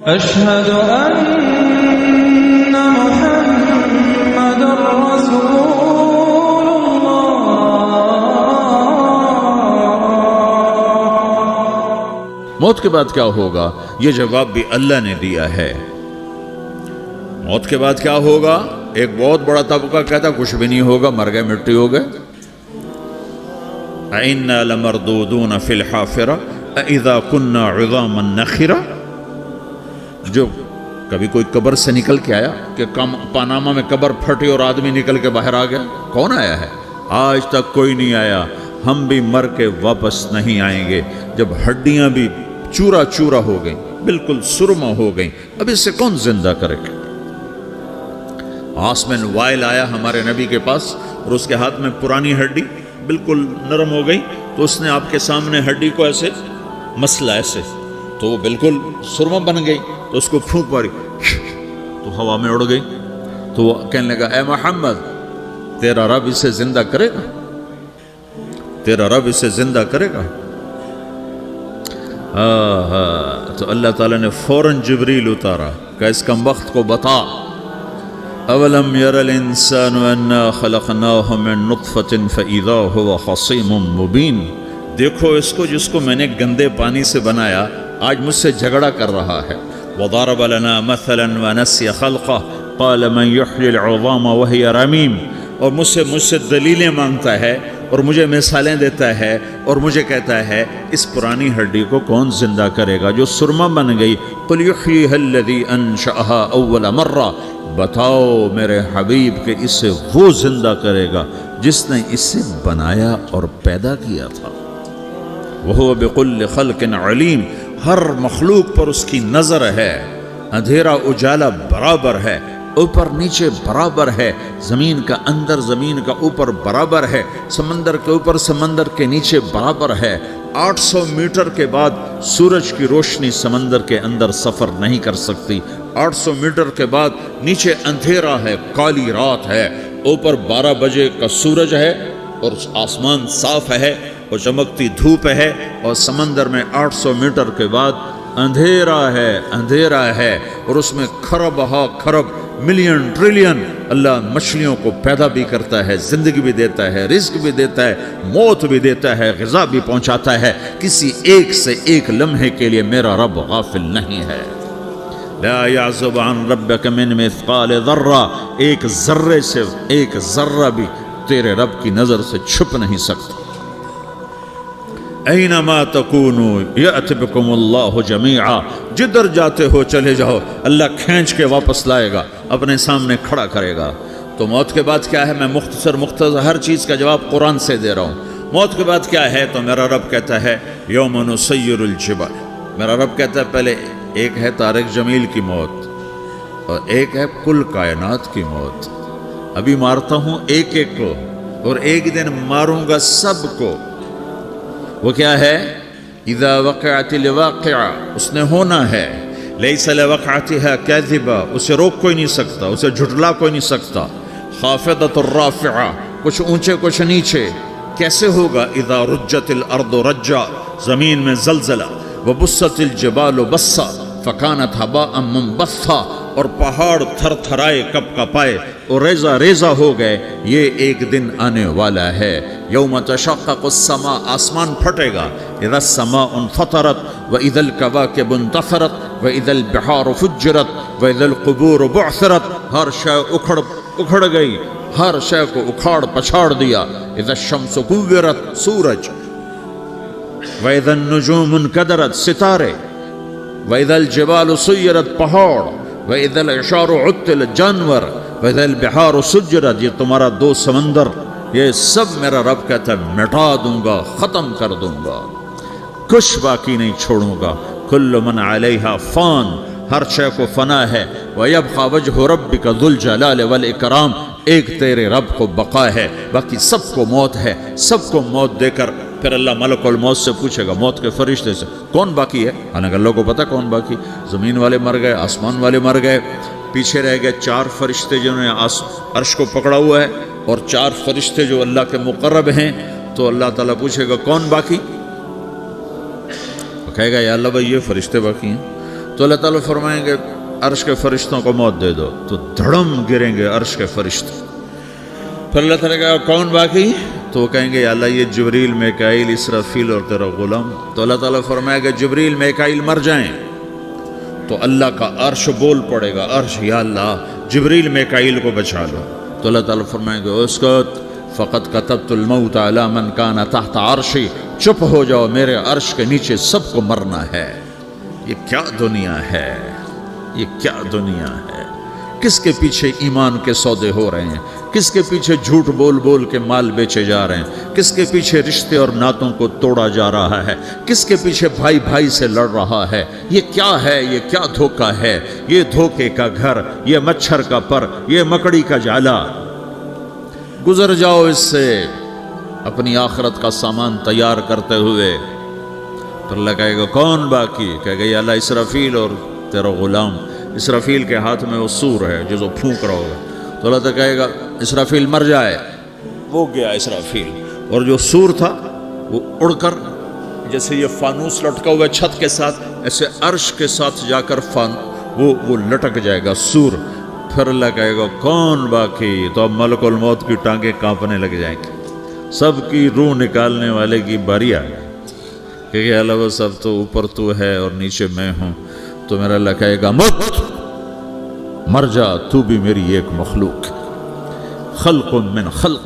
أشهد أن محمد رسول الله. موت کے بعد کیا ہوگا؟ یہ جواب بھی اللہ نے دیا ہے. موت کے بعد کیا ہوگا؟ ایک بہت بڑا طبقہ کہتا کچھ بھی نہیں ہوگا، مر گئے، مٹی ہو گئے. اِنَّا لَمَرْدُودُونَ فِي الْحَافِرَةِ اِذَا كُنَّا عِظَامًا نَخِرَةً. جو کبھی کوئی قبر سے نکل کے آیا کہ پاناما میں قبر پھٹی اور آدمی نکل کے باہر آ گیا؟ کون آیا ہے؟ آج تک کوئی نہیں آیا. ہم بھی مر کے واپس نہیں آئیں گے. جب ہڈیاں بھی چورا چورا ہو گئیں، بالکل سرما ہو گئیں، اب اس سے کون زندہ کرے گا؟ آسمین وائل آیا ہمارے نبی کے پاس اور اس کے ہاتھ میں پرانی ہڈی بالکل نرم ہو گئی، تو اس نے آپ کے سامنے ہڈی کو ایسے مسلا ایسے، تو وہ بالکل سرما بن گئی. تو اس کو پھونک ماری تو ہوا میں اڑ گئی. تو وہ کہنے لگا اے محمد، تیرا رب اسے زندہ کرے گا؟ تیرا رب اسے زندہ کرے گا؟ تو اللہ تعالیٰ نے فوراً جبریل اتارا کہ اس کم وقت کو بتا. اولم یر الانسان انا خلقناہ من نطفۃ فاذا هو خصیم مبین. دیکھو اس کو جس کو میں نے گندے پانی سے بنایا، آج مجھ سے جھگڑا کر رہا ہے. وضرب لنا مثلا ونسی خلقہ قال من یحیی العظام وہی رمیم. اور مجھ سے دلیلیں مانگتا ہے اور مجھے مثالیں دیتا ہے اور مجھے کہتا ہے اس پرانی ہڈی کو کون زندہ کرے گا جو سرما بن گئی. قل یحییہا الذی انشأہا اول مرہ. بتاؤ میرے حبیب کہ اسے وہ زندہ کرے گا جس نے اسے بنایا اور پیدا کیا تھا. وہو بکل خلق علیم. ہر مخلوق پر اس کی نظر ہے. اندھیرا اجالا برابر ہے، اوپر نیچے برابر ہے، زمین کا اندر زمین کا اوپر برابر ہے، سمندر کے اوپر سمندر کے نیچے برابر ہے. 800 میٹر کے بعد سورج کی روشنی سمندر کے اندر سفر نہیں کر سکتی. 800 میٹر کے بعد نیچے اندھیرا ہے، کالی رات ہے، اوپر 12 بجے کا سورج ہے اور آسمان صاف ہے اور چمکتی دھوپ ہے، اور سمندر میں 800 میٹر کے بعد اندھیرا ہے اور اس میں کھرب ہا کھرب ملین ٹریلین اللہ مچھلیوں کو پیدا بھی کرتا ہے، زندگی بھی دیتا ہے، رزق بھی دیتا ہے، موت بھی دیتا ہے، غذا بھی پہنچاتا ہے. کسی ایک سے ایک لمحے کے لیے میرا رب غافل نہیں ہے. لا يعزب عن ربك من مثقال ذرہ. ایک ذرے سے ایک ذرہ بھی تیرے رب کی نظر سے چھپ نہیں سکتا. اینما تکونوا یأت بکم اللہ جمیعا. جدھر جاتے ہو چلے جاؤ، اللہ کھینچ کے واپس لائے گا، اپنے سامنے کھڑا کرے گا. تو موت کے بعد کیا ہے؟ میں مختصر ہر چیز کا جواب قرآن سے دے رہا ہوں. موت کے بعد کیا ہے؟ تو میرا رب کہتا ہے یوم نسیر الجبال. میرا رب کہتا ہے پہلے ایک ہے طارق جمیل کی موت اور ایک ہے کل کائنات کی موت. ابھی مارتا ہوں ایک ایک کو اور ایک دن ماروں گا سب کو. وہ کیا ہے؟ اذا وقعت الواقعہ. اس نے ہونا ہے. لیس لوقعتها کاذبہ. اسے روک کوئی نہیں سکتا، اسے جھٹلا کوئی نہیں سکتا. خافضۃ الرافعہ. کچھ اونچے کچھ نیچے. کیسے ہوگا؟ اذا رجت الارض رجا. زمین میں زلزلہ. وبست الجبال بسا فکانت هباء منبثا. اور پہاڑ تھر تھرائے کپ کپائے اور ریزہ ریزہ ہو گئے. یہ ایک دن آنے والا ہے. یوم تشقق السماء. آسمان پھٹے گا. اذا السماء انفطرت واذا الكواكب انتثرت واذا البحار فجرت واذا القبور بعثرت. ہر شے اکھڑ گئی، ہر شے کو اکھاڑ پچھاڑ دیا. اذا الشمس كورت. سورج. واذا النجوم انكدرت. ستارے. واذا الجبال سيرت. پہاڑ. وَإِذَا الْعِشَارُ عُطِّلَتْ. جانور. وَإِذَا الْبِحَارُ سُجِّرَتْ. یہ تمہارا دو سمندر، یہ سب میرا رب کہتا ہے مٹا دوں گا، ختم کر دوں گا، کچھ باقی نہیں چھوڑوں گا. كُلُّ مَنْ عَلَيْهَا فان. ہر شے کو فنا ہے. وَيَبْقَى وَجْهُ رَبِّكَ ذُو الْجَلَالِ وَالْإِكْرَامِ. ایک تیرے رب کو بقا ہے، باقی سب کو موت ہے. سب کو موت دے کر پھر اللہ ملک الموت سے پوچھے گا، موت کے فرشتے سے، کون باقی ہے؟ حالانکہ اللہ کو پتہ کون باقی. زمین والے مر گئے، آسمان والے مر گئے، پیچھے رہ گئے 4 فرشتے جنہوں نے عرش کو پکڑا ہوا ہے اور 4 فرشتے جو اللہ کے مقرب ہیں. تو اللہ تعالیٰ پوچھے گا کون باقی؟ وہ کہے گا یا اللہ بھائی یہ فرشتے باقی ہیں. تو اللہ تعالیٰ فرمائیں گے عرش کے فرشتوں کو موت دے دو، تو دھڑم گریں گے عرش کے فرشتے. پھر اللہ تعالیٰ کہا کون باقی؟ تو وہ کہیں گے یا اللہ یہ جبریل، میکائیل، اسرافیل اور تیرا غلام. تو اللہ تعالیٰ فرمائے گا جبریل، میکائیل مر جائیں تو اللہ کا عرش بول پڑے گا، عرش یا اللہ جبریل میکائیل کو بچا لو. تو اللہ تعالیٰ فرمائیں گے اسکت فقط کتبت الموت علی من کان تحت عرشی، چپ ہو جاؤ، میرے عرش کے نیچے سب کو مرنا ہے. یہ کیا دنیا ہے، یہ کیا دنیا ہے. کس کے پیچھے ایمان کے سودے ہو رہے ہیں، کس کے پیچھے جھوٹ بول بول کے مال بیچے جا رہے ہیں، کس کے پیچھے رشتے اور ناتوں کو توڑا جا رہا ہے، کس کے پیچھے بھائی بھائی سے لڑ رہا ہے. یہ کیا ہے، یہ کیا دھوکہ ہے، یہ دھوکے کا گھر، یہ مچھر کا پر، یہ مکڑی کا جالا. گزر جاؤ اس سے اپنی آخرت کا سامان تیار کرتے ہوئے. تو اللہ کہے گا کون باقی؟ کہے گا یا اللہ اسرافیل اور تیرا غلام. اسرافیل کے ہاتھ میں وہ سور ہے جو پھونک رہا ہوگا. تو اللہ تعالیٰ کہے گا اسرافیل مر جائے. وہ گیا اسرافیل، اور جو سور تھا وہ اڑ کر جیسے یہ فانوس لٹکا ہوا چھت کے ساتھ، ایسے عرش کے ساتھ جا کر وہ لٹک جائے گا سور. پھر اللہ کہے گا کون باقی؟ تو اب ملک الموت کی ٹانگیں کانپنے لگ جائیں گی. سب کی روح نکالنے والے کی باری آ گئی کہ اللہ وہ سب تو اوپر تو ہے اور نیچے میں ہوں. تو میرا اللہ کہے گا مت، مر جا، تو بھی میری ایک مخلوق، خلق من خلق.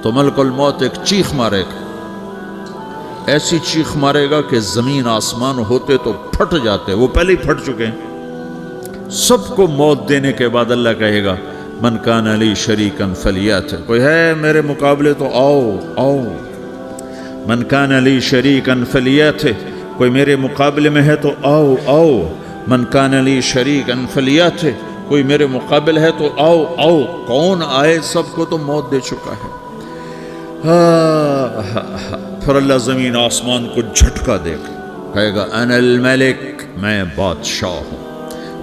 تو ملک الموت ایک چیخ مارے گا، ایسی چیخ مارے گا کہ زمین آسمان ہوتے تو پھٹ جاتے، وہ پہلے ہی پھٹ چکے ہیں. سب کو موت دینے کے بعد اللہ کہے گا من کان لی شریکا فلیات، کوئی ہے میرے مقابلے تو آؤ آؤ. من کان لی شریکا فلیات، کوئی میرے مقابلے میں ہے تو آؤ آؤ. من کان لی شریکا فلیات، کوئی میرے مقابل ہے تو آؤ آؤ. کون آئے؟ سب کو تو موت دے چکا ہے. پھر اللہ زمین آسمان کو جھٹکا دے گا، کہے گا انا الملک، میں بادشاہ ہوں.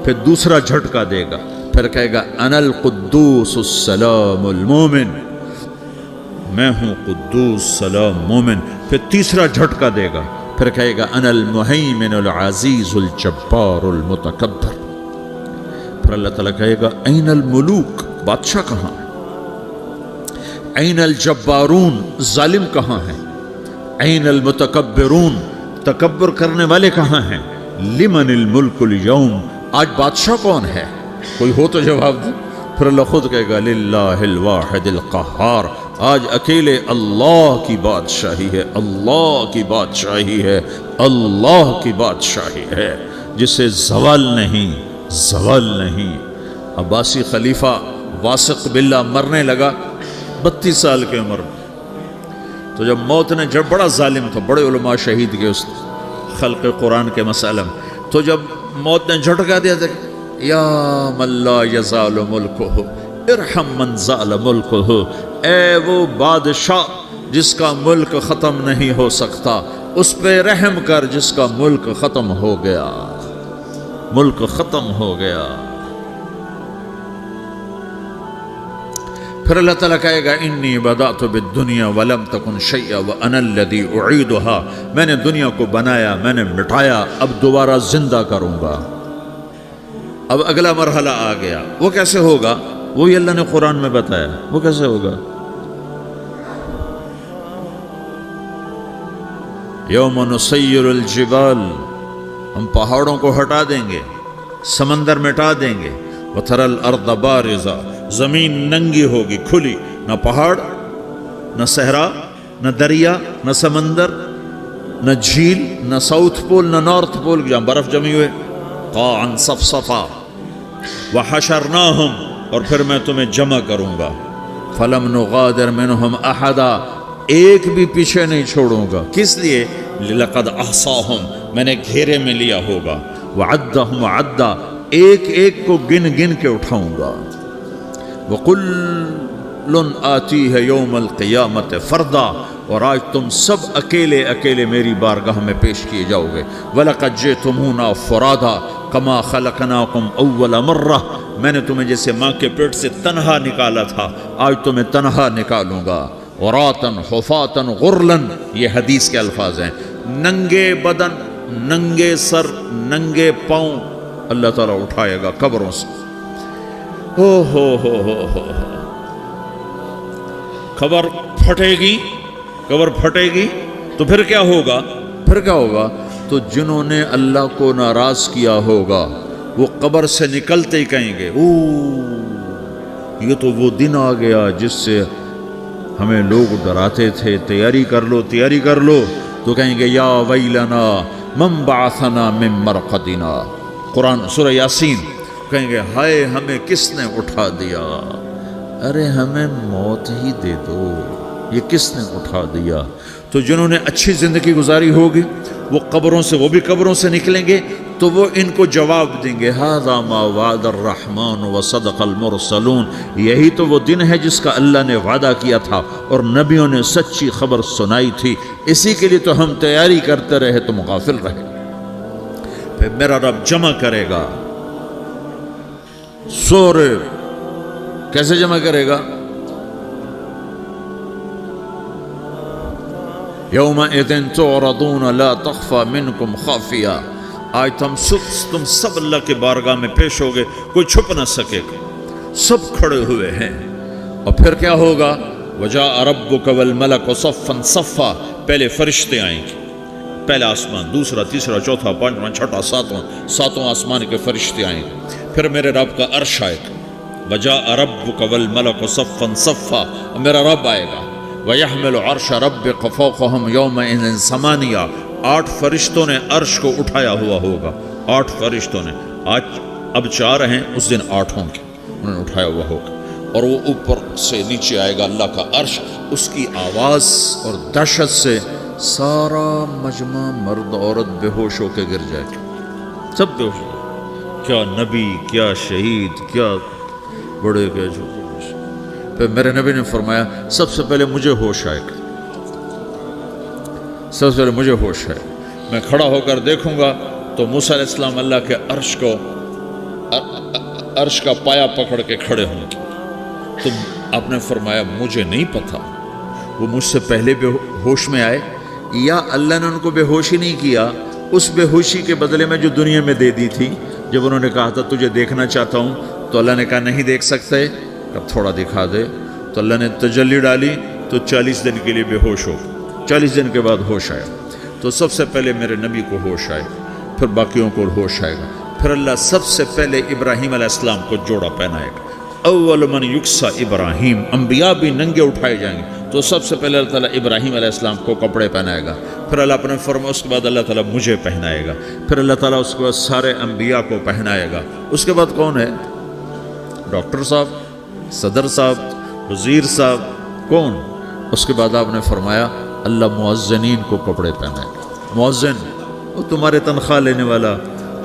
پھر دوسرا جھٹکا دے گا، پھر کہے گا انا القدوس السلام المومن، میں ہوں قدوس سلام مومن. پھر تیسرا جھٹکا دے گا، پھر کہے گا انا المہیمن العزیز الجبار المتکبر. پھر اللہ تعالیٰ کہے گا این الملوک، بادشاہ کہاں ہے؟ این الجبارون، ظالم کہاں ہیں؟ این المتکبرون، تکبر کرنے والے کہاں ہیں؟ لمن الملک اليوم، آج بادشاہ کون ہے؟ کوئی ہو تو جواب دے. پھر اللہ خود کہے گا للہ الواحد القہار، آج اکیلے اللہ کی بادشاہی ہے، اللہ کی بادشاہی ہے، اللہ کی بادشاہی ہے، جسے زوال نہیں، زوال نہیں. عباسی خلیفہ واثق باللہ مرنے لگا 32 سال کی عمر میں. تو جب موت نے، جب بڑا ظالم تھا، بڑے علماء شہید کے اس خلق قرآن کے مسئلہ میں، تو جب موت نے جھٹکا دیا تھا یا من لا یزال ملکہ ارحم من زال ملکہ، اے وہ بادشاہ جس کا ملک ختم نہیں ہو سکتا، اس پہ رحم کر جس کا ملک ختم ہو گیا، ملک ختم ہو گیا. پھر اللہ تعالیٰ کہے گا انی بدأت بالدنیا ولم تکن شیئا وانا الذی اعیدہا، میں نے دنیا کو بنایا، میں نے مٹایا، اب دوبارہ زندہ کروں گا. اب اگلا مرحلہ آ گیا. وہ کیسے ہوگا؟ وہی اللہ نے قرآن میں بتایا. وہ کیسے ہوگا؟ یوم نسیر الجبال، ہم پہاڑوں کو ہٹا دیں گے، سمندر مٹا دیں گے. وتری الارض بارزہ، زمین ننگی ہوگی، کھلی، نہ پہاڑ، نہ صحرا، نہ دریا، نہ سمندر، نہ جھیل، نہ ساؤتھ پول، نہ نارتھ پول جہاں برف جمی ہوئے. قاعا صفصفا وحشرناہم، اور پھر میں تمہیں جمع کروں گا. فلم نغادر منہم احدا، ایک بھی پیچھے نہیں چھوڑوں گا. کس لیے؟ لقد احصاہم، میں نے گھیرے میں لیا ہوگا. وعدہم عدا، ایک ایک کو گن گن کے اٹھاؤں گا. وَقُلٌ آتِيهَ يَوْمَ الْقِيَامَةِ فَرْدًا، اور آج تم سب اکیلے اکیلے میری بارگاہ میں پیش کیے جاؤ گے. وَلَقَدْ جِئْتُمُونَا فُرَادًا كَمَا خَلَقْنَاكُمْ أَوَّلَ مَرَّةٍ، میں نے تمہیں جیسے ماں کے پیٹ سے تنہا نکالا تھا، آج تمہیں تنہا نکالوں گا. عُرَاةً حُفَاةً غُرْلًا، یہ حدیث کے الفاظ ہیں. ننگے بدن، ننگے سر ننگے پاؤں اللہ تعالیٰ اٹھائے گا قبروں سے. ہو قبر پھٹے گی تو پھر کیا ہوگا؟ تو جنہوں نے اللہ کو ناراض کیا ہوگا وہ قبر سے نکلتے ہی کہیں گے یہ تو وہ دن آ گیا جس سے ہمیں لوگ ڈراتے تھے، تیاری کر لو. تو کہیں گے یا ویلنا من بعثنا من مرقدنا، قرآن سورہ یاسین. کہیں گے ہائے ہمیں کس نے اٹھا دیا، ارے ہمیں موت ہی دے دو، یہ کس نے اٹھا دیا. تو جنہوں نے اچھی زندگی گزاری ہوگی وہ بھی قبروں سے نکلیں گے تو وہ ان کو جواب دیں گے ھذا ما وعد الرحمن وصدق المرسلون، یہی تو وہ دن ہے جس کا اللہ نے وعدہ کیا تھا اور نبیوں نے سچی خبر سنائی تھی، اسی کے لیے تو ہم تیاری کرتے رہے تم غافل رہے. پھر میرا رب جمع کرے گا سورے. کیسے جمع کرے گا؟ یومئذ تعرضون لا تخفى منکم خافیہ. آج تم سب اللہ کے بارگاہ میں پیش ہوگے، کوئی چھپ نہ سکے گا، سب کھڑے ہوئے ہیں. اور پھر کیا ہوگا؟ وجاء ربک والملک صفا صفا. پہلے فرشتے آئیں گے، پہلا آسمان، دوسرا، تیسرا، چوتھا، پانچواں، چھٹا، ساتواں آسمان کے فرشتے آئیں گے. پھر میرے رب کا عرش آئے گا. وجاء ربک والملک صفا صفا. اور میرا رب آئے گا. وَيَحْمِلُ عَرْشَ رَبِّكَ فَوْقَهُمْ يَوْمَئِذٍ ثَمَانِيَةٌ. 8 فرشتوں نے عرش کو اٹھایا ہوا ہوگا. 8 فرشتوں نے، آج اب 4 ہیں، اس دن 8 ہوں گے، انہوں نے اٹھایا ہوا ہوگا. اور وہ اوپر سے نیچے آئے گا اللہ کا عرش. اس کی آواز اور دہشت سے سارا مجمع مرد عورت بے ہوش ہو کے گر جائے گا، سب بے ہوش ہو. کیا نبی، کیا شہید، کیا بڑے، کیا چھوٹے. پھر میرے نبی نے فرمایا سب سے پہلے مجھے ہوش آئے گا، سب سے پہلے مجھے ہوش ہے. میں کھڑا ہو کر دیکھوں گا تو موسیٰ علیہ السلام اللہ کے عرش کا پایا پکڑ کے کھڑے ہوں گے. تو آپ نے فرمایا مجھے نہیں پتا وہ مجھ سے پہلے بے ہوش میں آئے یا اللہ نے ان کو بے ہوش ہی نہیں کیا، اس بے ہوشی کے بدلے میں جو دنیا میں دے دی تھی. جب انہوں نے کہا تھا تجھے دیکھنا چاہتا ہوں تو اللہ نے کہا نہیں دیکھ سکتے، اب تھوڑا دکھا دے. تو اللہ نے تجلی ڈالی تو 40 دن کے لیے بے ہوش ہو. 40 دن کے بعد ہوش آیا. تو سب سے پہلے میرے نبی کو ہوش آئے، پھر باقیوں کو ہوش آئے گا. پھر اللہ سب سے پہلے ابراہیم علیہ السلام کو جوڑا پہنائے گا. اول من یکسا ابراہیم. انبیاء بھی ننگے اٹھائے جائیں گے تو سب سے پہلے اللہ تعالیٰ ابراہیم علیہ السلام کو کپڑے پہنائے گا. پھر اللہ اپنے فرما اس کے بعد اللہ تعالیٰ مجھے پہنائے گا. پھر اللہ تعالیٰ اس کے بعد سارے انبیاء کو پہنائے گا. اس کے بعد کون ہے؟ ڈاکٹر صاحب، صدر صاحب، وزیر صاحب، کون؟ اس کے بعد آپ نے فرمایا اللہ مؤذنین کو کپڑے پہنائے گا. مؤذن وہ تمہارے تنخواہ لینے والا،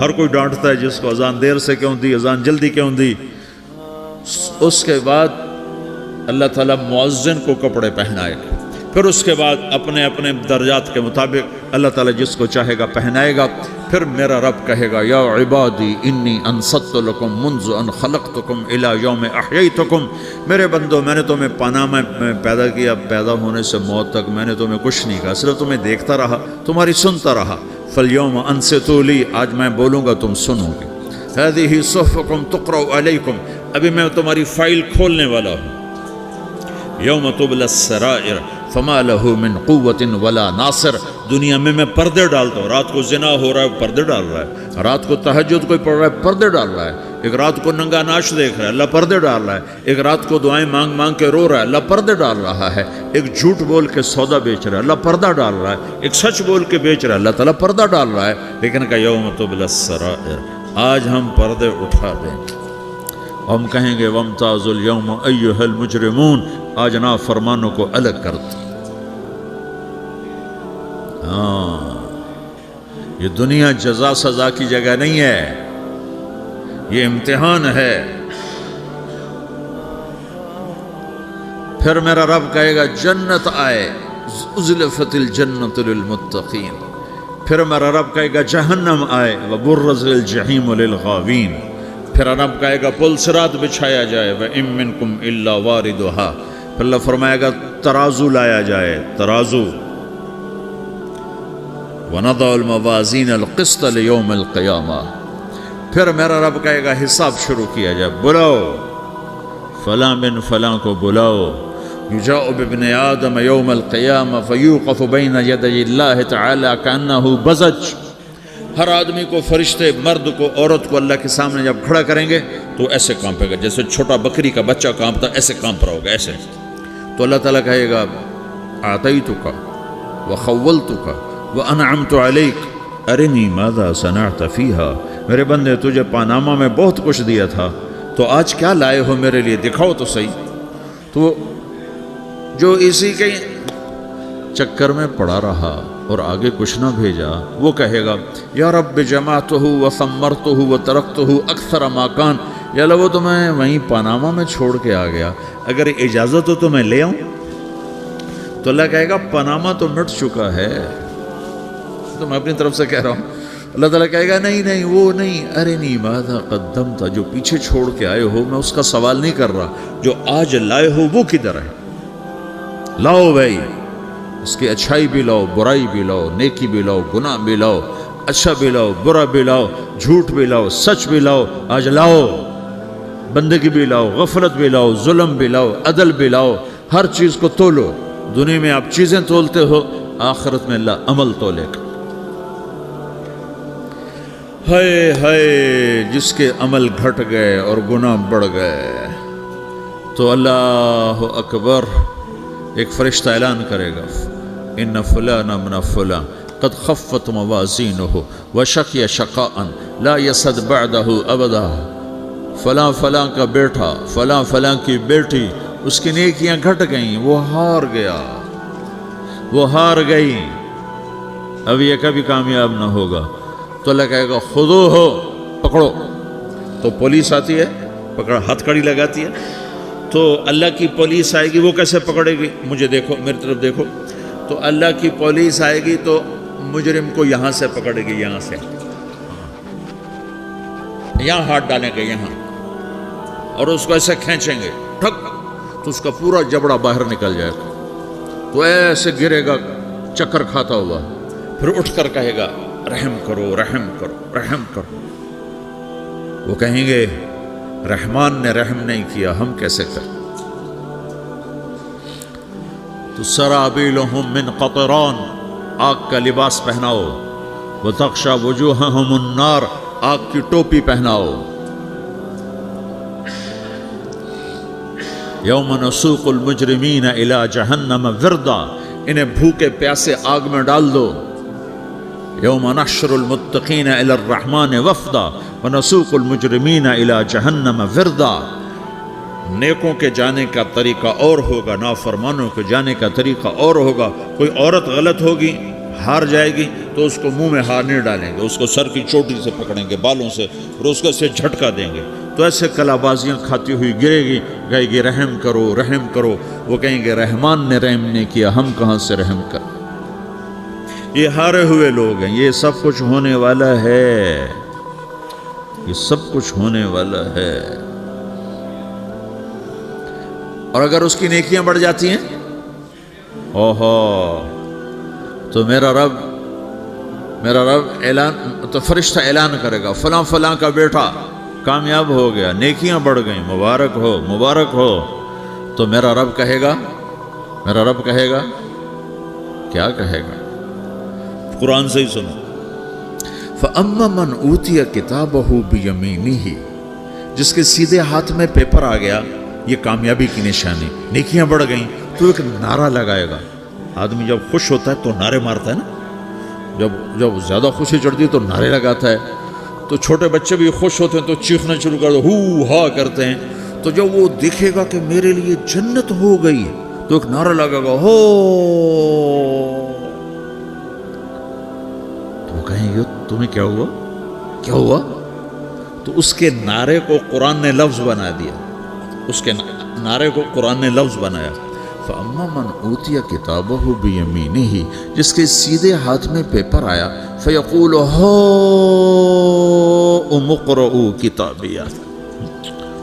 ہر کوئی ڈانٹتا ہے جس کو اذان دیر سے کیوں دی، اذان جلدی کیوں دی. اس کے بعد اللہ تعالیٰ مؤذن کو کپڑے پہنائے گا. پھر اس کے بعد اپنے اپنے درجات کے مطابق اللہ تعالیٰ جس کو چاہے گا پہنائے گا. پھر میرا رب کہے گا یا عبادی انی انصت لکم منذ ان خلقتکم الی یوم احییتکم. میرے بندو میں نے تمہیں پاناہ میں پیدا کیا، پیدا ہونے سے موت تک میں نے تمہیں کچھ نہیں کہا، صرف تمہیں دیکھتا رہا، تمہاری سنتا رہا. فالیوم انصتوا لی، آج میں بولوں گا تم سنو گے. ہذہ صحفکم تقرأ علیکم، ابھی میں تمہاری فائل کھولنے والا ہوں. یوم تبلی السرائر فما لہ من قوت ولا ناصر. دنیا میں پردے ڈالتا ہوں. رات کو زنا ہو رہا ہے، پردے ڈال رہا ہے. رات کو تہجد کوئی پڑھ رہا ہے، پردے ڈال رہا ہے. ایک رات کو ننگا ناچ دیکھ رہا ہے، اللہ پردے ڈال رہا ہے. ایک رات کو دعائیں مانگ مانگ کے رو رہا ہے، اللہ پردے ڈال رہا ہے. ایک جھوٹ بول کے سودا بیچ رہا ہے، اللہ پردہ ڈال رہا ہے. ایک سچ بول کے بیچ رہا ہے، اللہ تعالیٰ پردہ ڈال رہا ہے. لیکن کہ یوم تبلی السرائر، آج ہم پردے اٹھا دیں گے. ہم کہیں گے وامتازوا اليوم ایھا المجرمون، آج نافرمانوں کو الگ کر دو. ہاں، یہ دنیا جزا سزا کی جگہ نہیں ہے، یہ امتحان ہے. پھر میرا رب کہے گا جنت آئے، ازلفت الجنت للمتقین. پھر میرا رب کہے گا جہنم آئے، وبرزت الجحیم للغاوین. پھر رب کہے گا پل صراط بچھایا جائے، وَإِن مِّنكُمْ إِلَّا وَارِدُهَا. پھر اللہ فرمائے گا ترازو لایا جائے، ترازو. وَنَضَعُ الْمَوَازِينَ الْقِسْطَ لِيَوْمِ الْقِيَامَةِ، پھر میرا رب کہے گا حساب شروع کیا جائے، بلاؤ فلاں بن فلاں کو بلاؤ، یجاء بابن آدم یوم القیامہ فیوقف بین یدی اللہ تعالی کأنہ بزج، ہر آدمی کو، فرشتے، مرد کو، عورت کو اللہ کے سامنے جب کھڑا کریں گے تو ایسے کانپے گا جیسے چھوٹا بکری کا بچہ کانپتا، ایسے کانپ رہا ہوگا ایسے. تو اللہ تعالیٰ کہے گا اعطیتک وخولتک وانعمت علیک ارنی ماذا صنعت فیہا، میرے بندے تجھے پاناما میں بہت کچھ دیا تھا، تو آج کیا لائے ہو میرے لیے، دکھاؤ تو صحیح. تو جو اسی کے چکر میں پڑا رہا اور آگے کچھ نہ بھیجا، وہ کہے گا یا رب جمعتہ وثمرتہ وترکتہ اکثر ما کان، یا اللہ وہ تو میں وہیں پاناما میں چھوڑ کے آ گیا، اگر اجازت ہو تو میں لے آؤں. تو اللہ کہے گا پاناما تو مٹ چکا ہے، تو میں اپنی طرف سے کہہ رہا ہوں. اللہ تعالیٰ کہے گا نہیں نہیں وہ نہیں، ارنی ماذا قدمت، جو پیچھے چھوڑ کے آئے ہو میں اس کا سوال نہیں کر رہا، جو آج لائے ہو وہ کدھر ہے، لاؤ بھائی، اس کی اچھائی بھی لاؤ، برائی بھی لاؤ، نیکی بھی لاؤ، گناہ بھی لاؤ، اچھا بھی لاؤ، برا بھی لاؤ، جھوٹ بھی لاؤ، سچ بھی لاؤ، آج لاؤ، بندگی بھی لاؤ، غفلت بھی لاؤ، ظلم بھی لاؤ، عدل بھی لاؤ، ہر چیز کو تولو. دنیا میں آپ چیزیں تولتے ہو، آخرت میں اللہ عمل تولے گا. ہائے ہائے جس کے عمل گھٹ گئے اور گناہ بڑھ گئے، تو اللہ اکبر، ایک فرشتہ اعلان کرے گا ان فلان من فلان قد خفت موازینہ وشقی شقاء لا یسد بعدہ ابدا، فلاں فلاں کا بیٹا، فلاں فلاں کی بیٹی، اس کی نیکیاں گھٹ گئیں، وہ ہار گیا، وہ ہار گئی، اب یہ کبھی کامیاب نہ ہوگا. تو اللہ کہے گا خودو ہو، پکڑو. تو پولیس آتی ہے، پکڑ ہتھ کڑی لگاتی ہے، تو اللہ کی پولیس آئے گی، وہ کیسے پکڑے گی، مجھے دیکھو، میری طرف دیکھو. تو اللہ کی پولیس آئے گی تو مجرم کو یہاں سے پکڑے گی، یہاں سے، یہاں ہاتھ ڈالیں گے یہاں، اور اس کو ایسے کھینچیں گے ٹھک، تو اس کا پورا جبڑا باہر نکل جائے گا، تو ایسے گرے گا چکر کھاتا ہوا، پھر اٹھ کر کہے گا رحم کرو رحم کرو رحم کرو. وہ کہیں گے رحمان نے رحم نہیں کیا، ہم کیسے کریں. تو سرابیلہم من قطران، آگ کا لباس پہناؤ، وتغشی وجوہہم النار، آگ کی ٹوپی پہناؤ. یوم نسوق المجرمین الی جہنم وردا، انہیں بھوکے پیاسے آگ میں ڈال دو. یوم نحشر المتقین الی الرحمن وفدا ونسوق المجرمین الی جہنم وردا. نیکوں کے جانے کا طریقہ اور ہوگا، نافرمانوں کے جانے کا طریقہ اور ہوگا. کوئی عورت غلط ہوگی، ہار جائے گی، تو اس کو منہ میں ہار نہیں ڈالیں گے، اس کو سر کی چوٹی سے پکڑیں گے، بالوں سے، اور اس کو سے جھٹکا دیں گے. تو ایسے کلا بازیاں کھاتی ہوئی گرے گی، کہے گی رحم کرو رحم کرو. وہ کہیں گے رحمان نے رحم نہیں کیا، ہم کہاں سے رحم کر. یہ ہارے ہوئے لوگ ہیں. یہ سب کچھ ہونے والا ہے، یہ سب کچھ ہونے والا ہے. اور اگر اس کی نیکیاں بڑھ جاتی ہیں، اوہو، تو میرا رب اعلان، تو فرشتہ اعلان کرے گا فلاں فلاں کا بیٹا کامیاب ہو گیا، نیکیاں بڑھ گئیں، مبارک ہو مبارک ہو. تو میرا رب کہے گا کیا کہے گا، قرآن سے ہی سنو. فَأَمَّا مَنْ أُوتِيَ كِتَابَهُ بِيَمِينِهِ، جس کے سیدھے ہاتھ میں پیپر آ گیا، یہ کامیابی کی نشانی، نیکیاں بڑھ گئیں، تو ایک نعرہ لگائے گا. آدمی جب خوش ہوتا ہے تو نعرے مارتا ہے نا، جب زیادہ خوشی چڑھتی ہے تو نعرے لگاتا ہے. تو چھوٹے بچے بھی خوش ہوتے ہیں تو چیخنا شروع کر دو، ہو ہا کرتے ہیں. تو جب وہ دیکھے گا کہ میرے لیے جنت ہو گئی، تو ایک نعرہ لگے گا، ہو. تو وہ کہیں گے تمہیں کیا ہوا. تو اس کے نعرے کو قرآن نے لفظ بنا دیا، اس کے نعرے کو قرآن نے لفظ بنایا. فَأَمَّا مَنْ أُوتِيَ كِتَابَهُ بِيَمِينِهِ، جس کے سیدھے ہاتھ میں پیپر آیا، فَيَقُولُ هَاؤْمُ اقْرَءُوا كِتَابِيَهْ.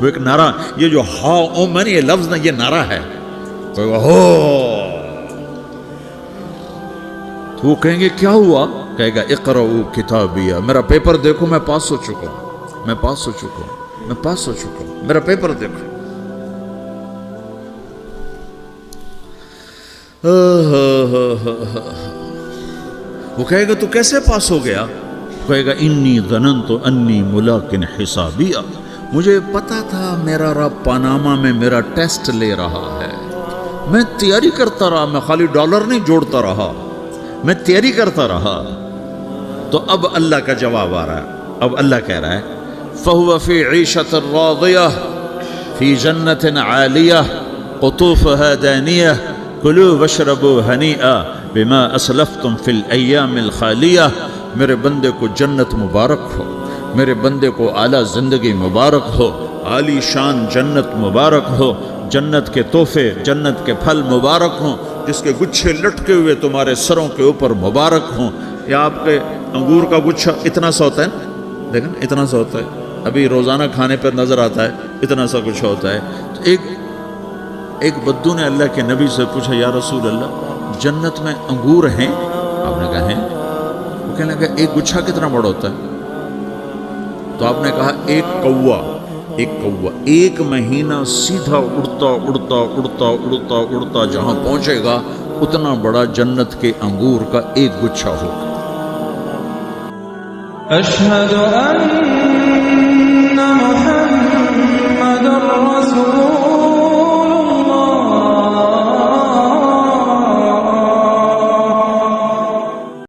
وہ ایک نعرہ، یہ جو ہاؤم ہے نا، یہ لفظ نہ، یہ نعرہ ہے. تو وہ کہیں گے کیا ہوا، کہے گا اقرؤ کتابیہ، میرا پیپر دیکھو، میں پاس ہو چکا ہوں، میں پاس ہو چکا ہوں، میں پاس ہو چکا ہوں، میرا پیپر دیکھو۔ وہ کہے گا تو کیسے پاس ہو گیا؟ کہے گا انی ظننت انی ملاقٍ حسابیہ، مجھے پتا تھا میرا رب پاناما میں میرا ٹیسٹ لے رہا ہے، میں تیاری کرتا رہا، میں خالی ڈالر نہیں جوڑتا رہا، میں تیاری کرتا رہا۔ تو اب اللہ کا جواب آ رہا ہے، اب اللہ کہہ رہا ہے فَهُوَ فِي عِيشَةٍ رَاضِيَةٍ فِي جَنَّةٍ عَالِيَةٍ قُطُوفُهَا دَانِيَةٌ كُلُوا وَاشْرَبُوا هَنِيئًا بِمَا أَسْلَفْتُمْ فِي الْأَيَّامِ الْخَالِيَةِ، میرے بندے کو جنت مبارک ہو، میرے بندے کو اعلیٰ زندگی مبارک ہو، عالی شان جنت مبارک ہو، جنت کے تحفے، جنت کے پھل مبارک ہوں، جس کے گچھے لٹکے ہوئے تمہارے سروں کے اوپر مبارک ہوں۔ یا آپ کے انگور کا گچھا اتنا سا ہوتا ہے نا، دیکھیں اتنا سا ہوتا ہے، ابھی روزانہ کھانے پر نظر آتا ہے، اتنا سا گچھا ہوتا ہے۔ تو ایک بدو نے اللہ کے نبی سے پوچھا یا رسول اللہ جنت میں انگور ہیں؟ آپ نے کہا ہیں۔ وہ کہنے لگا ایک گچھا کتنا بڑا ہوتا ہے؟ تو آپ نے کہا ایک کوا ایک مہینہ سیدھا اڑتا اڑتا اڑتا اڑتا اڑتا جہاں پہنچے گا اتنا بڑا جنت کے انگور کا ایک گچھا ہوگا۔ أشهد أن